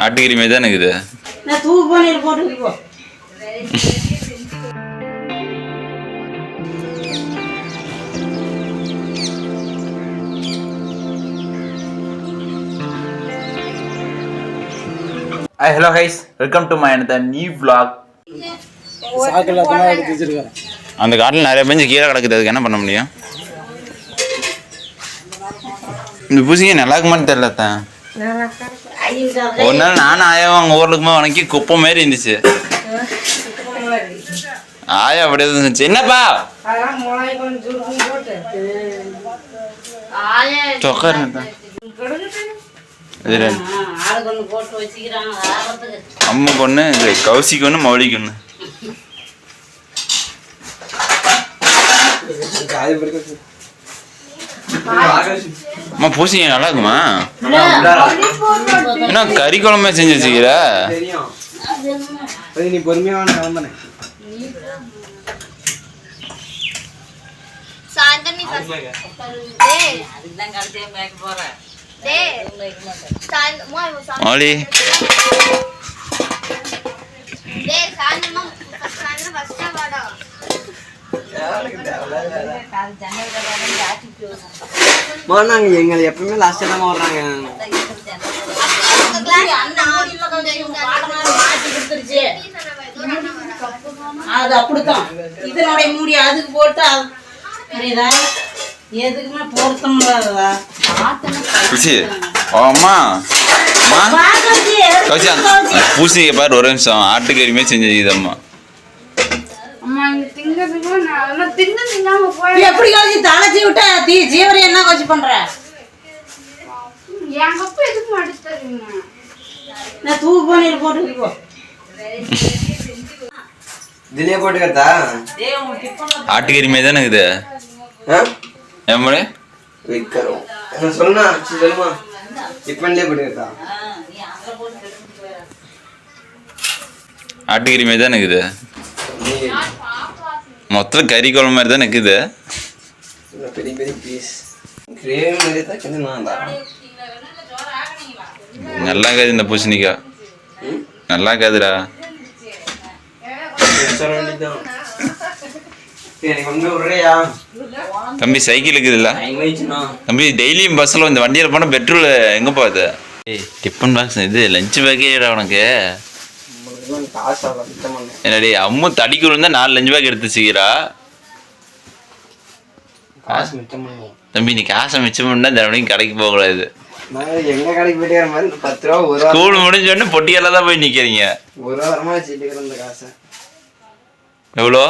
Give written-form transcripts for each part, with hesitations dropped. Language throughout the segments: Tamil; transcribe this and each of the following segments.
ஆட்டுக்கறி மாதிரி தான் இருக்குது. நான் தூக்கு போனேன் போட்டு போ. Hi, hello guys, welcome to my another new vlog. அந்த காட்டில் நிறைய பெஞ்சு கீழே கிடக்குது, அதுக்கு என்ன பண்ண முடியும்? இந்த பூசிங்க நல்லா இருக்குமான்னு தெரியல தான். ஒரு நாள் நானும் ஆயாவும் அங்கே ஊர்லுக்குமா உனக்கு குப்பை மாரி இருந்துச்சு. ஆயா அப்படியே இருந்துச்சு. என்னப்பா சொக்காருங்க அம்மா பொண்ணு கௌசிக்கு ஒன்று மௌலிக்கு ஒன்று. அம்மா பூசிங்க நல்லா இருக்குமா? என்ன கறி குழம்பு செஞ்சு வச்சுக்கிற? நீ பொறுமையான கிளம்புனே. மௌலி நாங்க எங்களை எப்பவுமே லாஸ்ட் டைம் வர்றாங்க. அது அப்படித்தான் இதனுடைய மூடி அதுக்கு போட்டு எதுக்குமே பொருத்தம் இல்லாததா. அம்மா பூசிங்க பாரு ஒரு நிமிஷம். ஆட்டுக்கறி மாதிரி செஞ்சு இதம்மா எப்படி கழிச்சு தலைச்சி விட்டா ஜீவரி என்ன கழிச்சு பண்ற? நான் தூக்கு போனேன் போட்டு போ. இதுலயே போட்டுக்கத்தா ஆட்டுக்கறி மாதிரி தானே இருக்குது. ஏன் விற்கிறோம் என்ன சொன்னா சொல்லுமா டிஃபன்லயே போட்டுக்கத்தா. ஆட்டுக்கறி மாதிரி தானே இருக்குது. மொத்தம் கறி குழம்பு மாதிரி தான் இருக்குது. பெரிய பெரிய பீஸ் கிரேவி மாதிரி தான் கிண்டுனா நல்லா இருக்காது இந்த பூசணிக்காய். நல்லா இருக்காதுடா. தம்பி சைக்கிள் இருக்குதுல்ல தம்பி? டெய்லியும் பஸ்ஸில் இந்த வண்டியில் போனால் பெட்ரோல் எங்கே போகுது? ஏய் டிஃபன் பாக்ஸ் இது லஞ்ச் பேக்கேடா உனக்கு. என்னடி அம்மா தடிக்கு விழுந்தா 4 லஞ்ச் பேக் எடுத்து வச்சுக்கிறா. தம்பி நீ காசை மிச்சம் பண்ணா தினமும் கடைக்கு போகக்கூடாது. எங்க கடைக்கு போயிட்டு மாதிரி 10 ரூபா ஸ்கூல் முடிஞ்சோடனே பொட்டியால தான் போய் நிற்கிறீங்க. ஒரு வாரமா வச்சுட்டு இந்த காசை எவ்வளோ?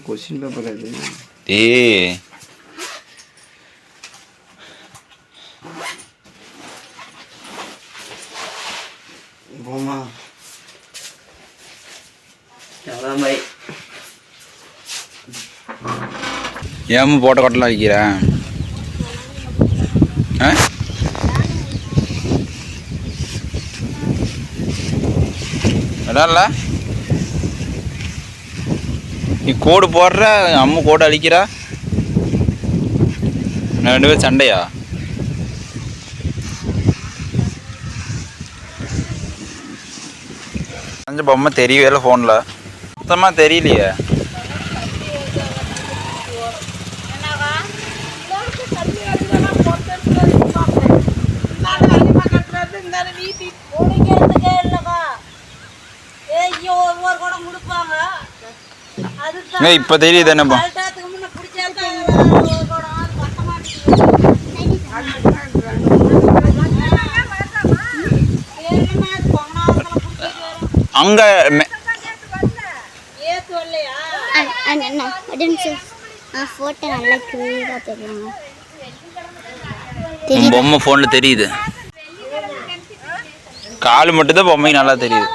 கொஸ்டின் பேப்பர் அது. ஏய் போமா எவ்வளோதான் பாய். ஏன் போட்ட கொட்டலாம் வைக்கிறேன்? இடம்ல நீ கோடு போடுற, அம்மா கோடு அழிக்கிறா. நான் 2 பேரும் சண்டையா? அந்த பொம்மை தெரியவே இல்லை ஃபோனில் சுத்தமாக தெரியலையே. இப்போ தெரியுது என்னப்பா? அங்க பொம்மை ஃபோன்ல தெரியுது. கால் மட்டும் தான் பொம்மை நல்லா தெரியுது.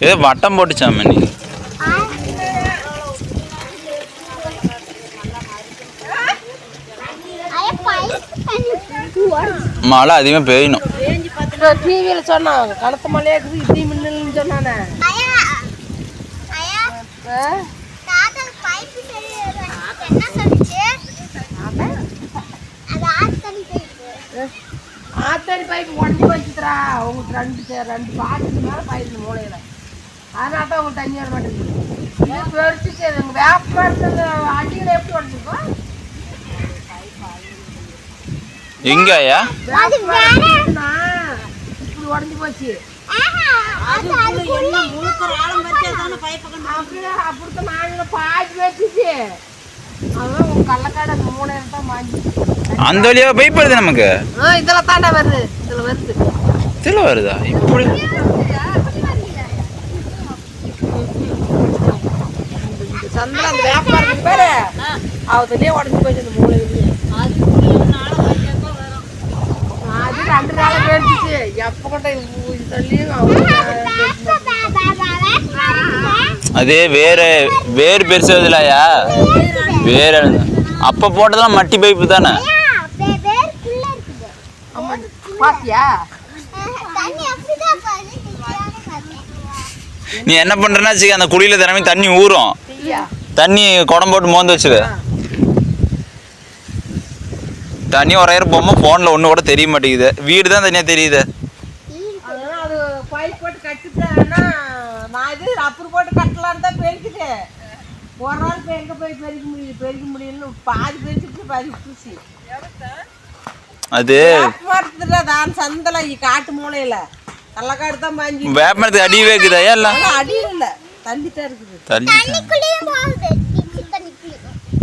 ஏதோ வட்டம் போட்டுச்சாம நீ. மழை அதிகமாக பெய்யணும். டிவியில சொன்னாங்க கணத்து மலையா இருக்குது இடி மின்னல்னு சொன்னானே ஆத்தடி பைப் உடஞ்சி வச்சுக்கிறா உங்களுக்கு ரெண்டு பாட்டுக்கு மேலே பயிர் மூளையில் அதனால தான் உங்களுக்கு தண்ணி வர மாட்டேங்குது பெருச்சு வேப்ப மரத்தில் அடியில் எப்படி உடஞ்சிருக்கோம் எங்கயா இப்படி உடஞ்சி போச்சு அப்படித்தான் நாங்களும் பாய்ச்சி வச்சுச்சு அதான் உங்க கள்ளக்காடு அந்த மூணையில தான் மாஞ்சி அந்த வழியா பைப் வருது நமக்கு இதெல்லாம் தாண்டா வருது இதுல வருதா இப்படி சந்திரன் அந்த வியாபாரம் பேரு அவத்துலயே உடஞ்சி போச்சு அந்த மூளையிலேயே அது 2 நாளா பேடிச்சு எப்ப கொண்ட சொல்லியும் அது வேறு பெருசு வருதுலாயா வேற அப்ப போட்டதெல்லாம் மட்டி பைப்பு தானே பாத்தியா நீ என்ன பண்றன்னா அந்த குழியில தினமே தண்ணி ஊறும் தண்ணி குடம் போட்டு மோந்து வச்சுக்க தண்ணி ஒரையற பொம்மை போன்ல ஒண்ணு கூட தெரிய மாட்டேங்குது வீடு தான் தனியா தெரியுது அது பைப் போட்டு கட்டிட்டேன்னா நான் இது அப்புறம் போட்டு கட்டலான்னு தான் பெருக்குது ஒரு நாள் இப்போ எங்கே போய் பெருக்க முடியும்னு பாதி பெருக்கிட்டு பாதி பூசி அது மரத்துல தான் சந்தல காட்டு மூலையில கள்ளக்காடு தான் பாஞ்சி வேப்பமரத்துக்கு அடி வைக்குதா இல்ல அடியில் இல்லை தண்ணி தான் இருக்குது தண்ணிக்குள்ளேயும் போகுது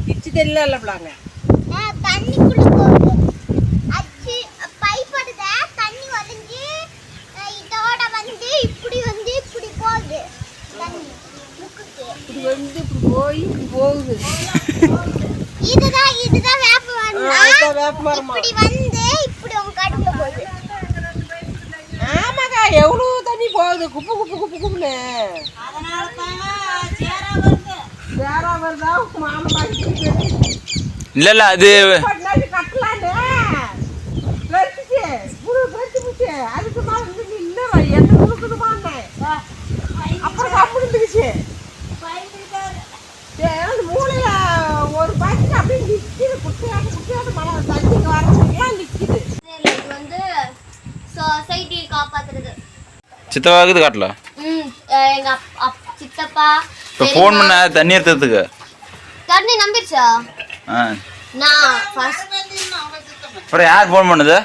கிச்சு தெரியல இல்லை பிள்ளாங்க தண்ணிக்குள்ள போகுது அச்சு பைப்படுத தண்ணி வளைஞ்சு இதோட வந்து இப்படி போகுது தண்ணி முக்குக்கு இப்படி வந்து இப்படி போய் இப்படி போகுது இதுதான் வேப்ப மரம் இப்படி வந்து இப்படி உங்க கடுப்புல போகுது ஆமாக்கா எவ்வளோ தண்ணி போகுது குப்புன்னு சேரா வருதா மாமா பாக்கிட்டு இல்ல அது கட்டலான்னு பெருச்சு அதுக்கு மேல இல்லை எந்த கொடுக்குதுமான்னு அப்புறம் சாப்பிடுச்சு மூளையில ஒரு பாக்கெட் அப்படியே நிற்கிது குட்டியாட்டு மழை தண்ணிக்கு வரலாம் நிற்கிது இது வந்து சொசைட்டி காப்பாத்துறது சித்தவாக்குது காட்டல எங்க சித்தப்பா இப்போ ஃபோன் பண்ண தண்ணி எடுத்ததுக்கு தண்ணி நம்பிருச்சா நான் ஃபர்ஸ்ட் அப்புறம் யார் ஃபோன் பண்ணுது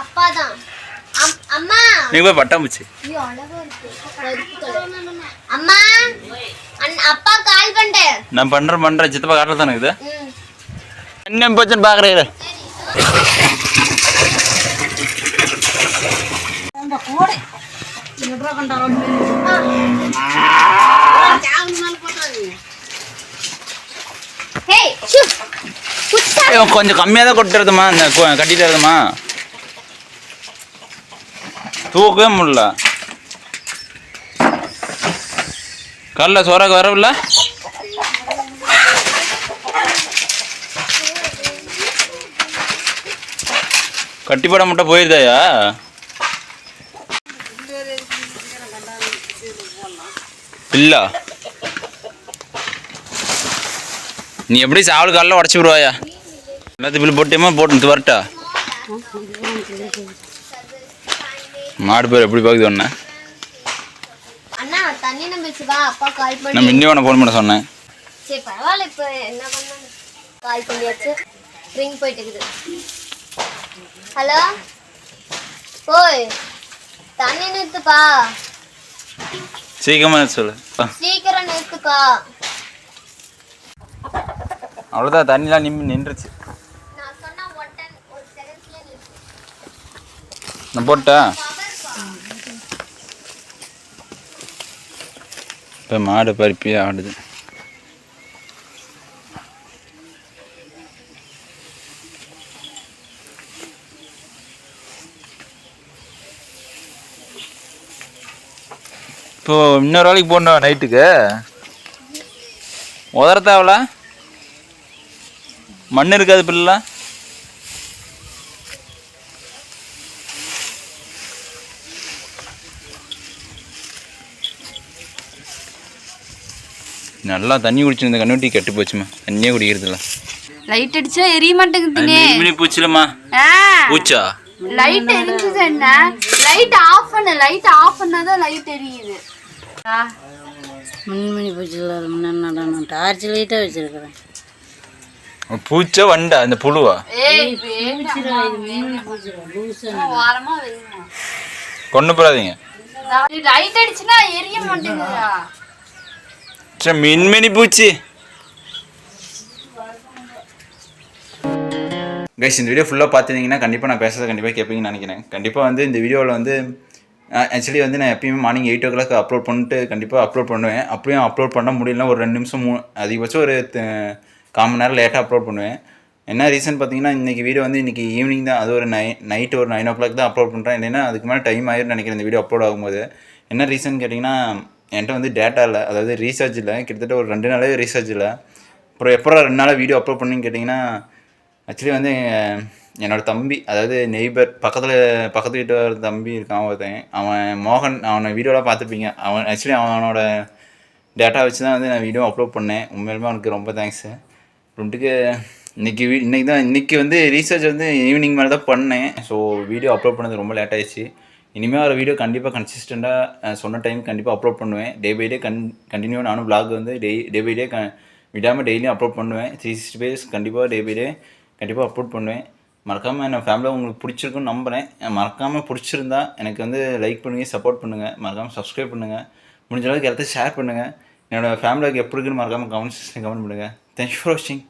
அப்பா தான் அம்மா நீ போய் பட்டாம்பூச்சி ஐயோ அழகா இருக்கு அம்மா அப்பா கால் பண்ணேன் நான் பண்றேன் சித்தப்பா காட்டல தானே இது என்ன போச்சுன்னு பாக்குறேன் அந்த கோடை எவ்வளோ கண்டாலும் கொஞ்சம் கம்மியாக தான் கொட்டுறதுமா இந்த கட்டிட்டுறதுமா தூக்கவே முடியல கல்ல சோறாக்கு வரவில்ல கட்டிப்பட மட்டும் போயிருந்தாயா இல்ல நீ எப்படி சாவல் காலில் உடச்சி விடுவாயா எல்லாத்தையும் பில் போட்டியமா போட்டு வரட்டா மாடு பேர் எப்படி பார்க்குது ஒன்று அண்ணா தண்ணி நம்பிச்சு வா அப்பா கால் பண்ணி நான் இன்னும் உன ஃபோன் பண்ண சொன்னேன் சரி பரவாயில்ல இப்போ என்ன பண்ண கால் பண்ணியாச்சு ரிங் போயிட்டு இருக்குது ஹலோ ஓய் தண்ணி நிறுத்துப்பா சீக்கிரமா சொல்லு சீக்கிரம் நிறுத்துப்பா அவ்வளோதான் தண்ணிலாம் நின்றுச்சு நான் சொன்ன ஒரு செகண்ட்ஸ்ல நிறுத்து நான் போட்டா இப்போ மாடு பருப்பி ஆடுது இப்போ இன்னொரு வேலைக்கு போடணும் நைட்டுக்கு உதறத்தாவல மண் இருக்காது பிள்ளை நல்லா தண்ணி குடிச்சிருந்த கண்ணுட்டி கெட்டு போச்சுமா. தண்ணியே குடிக்கிறதுல லைட் அடிச்சா எரிய மாட்டேங்குதுனே. மினி பூச்சிலமா பூச்சா? லைட் எரிஞ்சது என்ன? லைட் ஆஃப் பண்ணாதான் லைட் எரியுது. மின்மினி பூச்சியில் முன்னாடி டார்ச் லைட்டாக வச்சுருக்குறேன். பூச்சா வண்டா அந்த புழுவா? கொண்டு போறாதீங்க. லைட் அடிச்சுனா எரிய மாட்டேங்குதா? மின்மினி பூச்சி. கைஸ் இந்த வீடியோ ஃபுல்லாக பார்த்துருந்தீங்கன்னா கண்டிப்பாக நான் பேசுகிறத கண்டிப்பாக கேட்பீங்கன்னு நினைக்கிறேன். கண்டிப்பாக வந்து இந்த வீடியோவில் வந்து ஆக்சுவலி வந்து நான் எப்பயுமே மார்னிங் 8 o'clock அப்லோட் பண்ணிட்டு கண்டிப்பாக அப்லோட் பண்ணுவேன். அப்படியும் அப்லோட் பண்ண முடியலன்னா ஒரு 2 நிமிஷம் அதிகபட்சம் ஒரு 1/4 மணி நேரம் லேட்டாக அப்லோட் பண்ணுவேன். என்ன ரீசன் பார்த்தீங்கன்னா இன்றைக்கி வீடியோ வந்து இன்றைக்கி ஈவினிங் தான், அது ஒரு நைட்டு ஒரு 9 o'clock தான் அப்லோட் பண்ணுறேன். இல்லைன்னா அதுக்கு மேலே டைம் ஆயிருன்னு நினைக்கிறேன் இந்த வீடியோ அப்லோட் ஆகும்போது. என்ன ரீசன் கேட்டிங்கன்னா என்கிட்ட வந்து டேட்டா இல்லை, அதாவது ரீசார்ஜ் இல்லை. கிட்டத்தட்ட ஒரு 2 நாளாகவே ரீசார்ஜ் இல்லை. அப்புறம் எப்போ 2 நாளாக வீடியோ அப்லோட் பண்ணின்னு கேட்டிங்கன்னா ஆக்சுவலி வந்து என்னோடய தம்பி, அதாவது நெய்பர் பக்கத்து வீட்டு ஒரு தம்பி இருக்கான் ஒருத்தன், அவன் மோகன், அவனை வீடியோலாம் பார்த்துப்பீங்க. ஆக்சுவலி அவனோட டேட்டா வச்சு தான் வந்து நான் வீடியோ அப்லோட் பண்ணேன். உண்மையிலுமே அவனுக்கு ரொம்ப தேங்க்ஸு. அப்புறமேட்டுக்கு இன்றைக்கி வந்து ரீசார்ஜ் வந்து ஈவினிங் மேலே தான் பண்ணேன். ஸோ வீடியோ அப்லோட் பண்ணது ரொம்ப லேட் ஆகிடுச்சு. இனிமேல் ஒரு வீடியோ கண்டிப்பாக கன்சிஸ்டண்ட்டாக சொன்ன டைம் கண்டிப்பாக அப்லோட் பண்ணுவேன். டே பை டே கண்டினியூ நானும் vlog வந்து டே பை டே விடாமல் டெய்லியும் அப்லோட் பண்ணுவேன். 360 days கண்டிப்பாக டே பை டே கண்டிப்பாக அப்லோட் பண்ணுவேன். மறக்காமல் என் ஃபேமிலியில் உங்களுக்கு பிடிச்சிருக்குன்னு நம்புகிறேன். மறக்காமல் பிடிச்சிருந்தா எனக்கு வந்து லைக் பண்ணுங்கள், சப்போர்ட் பண்ணுங்கள், மறக்காமல் சப்ஸ்கிரைப் பண்ணுங்கள், முடிஞ்ச அளவுக்கு எல்லாத்தையும் ஷேர் பண்ணுங்கள். என்னோடய ஃபேமிலிக்கு எப்படி இருக்குன்னு மறக்காமல் கமெண்ட் பண்ணுங்கள். தேங்க்யூ ஃபார் வாட்சிங்.